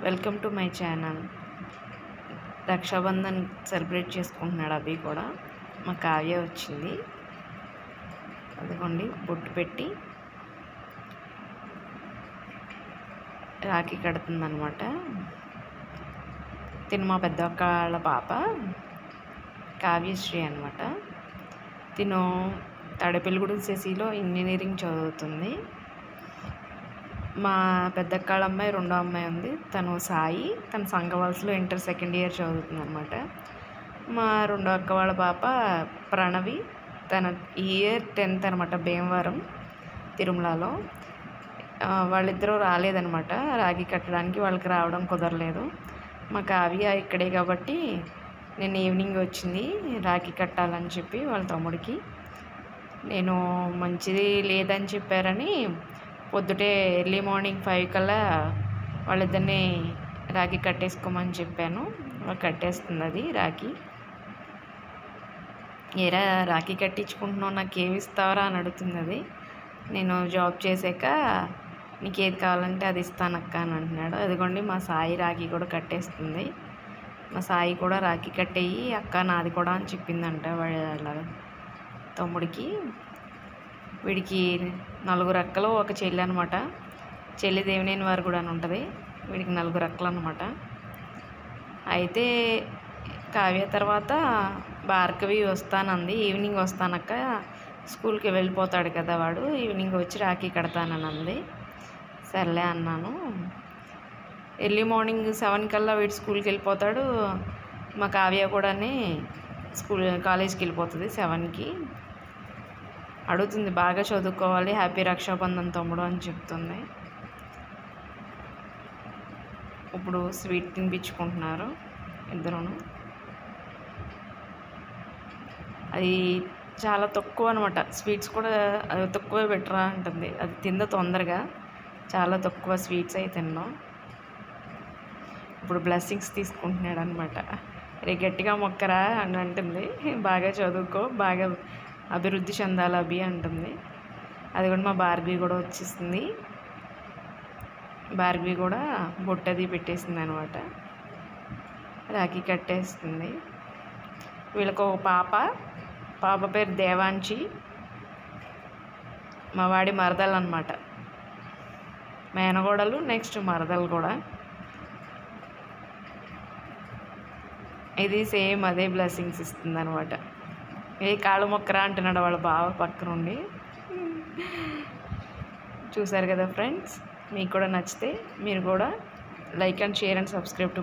Welcome to my channel. Rakshabandhan celebrate చేసుకుంటున్నాడు అభి కూడా. మా కావ్య వచ్చింది, అదిగోండి బొట్టు పెట్టి రాఖీ కడుతుందనమాట. తిను మా పెద్ద అక్క వాళ్ళ పాప కావ్యశ్రీ అనమాట. తిను తాడేపల్లిగూడెం సిసిలో ఇంజనీరింగ్ చదువుతుంది. మా పెద్దక్క వాళ్ళ అమ్మాయి రెండో అమ్మాయి ఉంది, తను సాయి. తను సంఘవలసలో ఇంటర్ సెకండ్ ఇయర్ చదువుతుంది అనమాట. మా రెండో అక్క వాళ్ళ పాప ప్రణవి, తన ఇయర్ 10th అనమాట, భీమవరం తిరుమలలో. వాళ్ళిద్దరూ రాలేదనమాట రాఖీ కట్టడానికి, వాళ్ళకి రావడం కుదరలేదు. మా కావ్య ఇక్కడే కాబట్టి నేను ఈవినింగ్ వచ్చింది రాఖీ కట్టాలని చెప్పి వాళ్ళ తమ్ముడికి. నేను మంచిది లేదని చెప్పారని పొద్దుటే ఎర్లీ మార్నింగ్ 5 కల్లా వాళ్ళిద్దరిని రాఖీ కట్టేసుకోమని చెప్పాను. వాళ్ళు కట్టేస్తుంది అది రాఖీ. ఏరా రాఖీ కట్టించుకుంటున్నావు, నాకు ఏమి ఇస్తావరా అని అడుగుతుంది అది. నేను జాబ్ చేసాక నీకు ఏది కావాలంటే అది ఇస్తానక్క అని అంటున్నాడు. అదిగోండి మా సాయి రాఖీ కూడా కట్టేస్తుంది. మా సాయి కూడా రాఖీ కట్టేయి అక్క నాది కూడా అని చెప్పిందంట వాళ్ళ తమ్ముడికి. వీడికి 4 అక్కలు, ఒక చెల్లి అనమాట. చెల్లి దేవినేని వారు కూడా అని ఉంటుంది. వీడికి 4 అక్కలు అనమాట. అయితే కావ్య తర్వాత భార్గవి వస్తానంది. ఈవినింగ్ వస్తానక్క, స్కూల్కి వెళ్ళిపోతాడు కదా వాడు, ఈవినింగ్ వచ్చి రాఖీ కడతానని అంది. సర్లే అన్నాను. ఎర్లీ మార్నింగ్ 7 కల్లా వీడు స్కూల్కి వెళ్ళిపోతాడు. మా కావ్య కూడా కాలేజ్కి వెళ్ళిపోతుంది 7కి. అడుగుతుంది బాగా చదువుకోవాలి, హ్యాపీ రక్షాబంధన్ తమ్ముడు అని చెప్తుంది. ఇప్పుడు స్వీట్ తినిపించుకుంటున్నారు ఇద్దరును. అది చాలా తక్కువ అనమాట, స్వీట్స్ కూడా అది తక్కువ పెట్టరా అంటుంది. అది తింద తొందరగా, చాలా తక్కువ స్వీట్స్ అయితే తిన్నాం. ఇప్పుడు బ్లెస్సింగ్స్ తీసుకుంటున్నాడు అనమాట. రే గట్టిగా మొక్కరా అని అంటుంది. బాగా చదువుకో, బాగా అభివృద్ధి చెందాలి అభి అంటుంది. అది కూడా మా భార్గవి కూడా వచ్చేసింది. భార్గవి కూడా బొట్టది పెట్టేసింది అనమాట, రాఖీ కట్టేస్తుంది. వీళ్ళకు ఒక పాప పేరు దేవాంశి, మా వాడి మరదలు అనమాట. మేనగోడలు నెక్స్ట్ మరదలు కూడా. ఇది సేమ్ అదే బ్లెస్సింగ్స్ ఇస్తుంది అనమాట. ఏ కాళ్ళు మొక్కరా అంటున్నాడు వాళ్ళ బావ పక్క నుండి. చూసారు కదా ఫ్రెండ్స్, మీకు కూడా నచ్చితే మీరు కూడా like and share and subscribe to my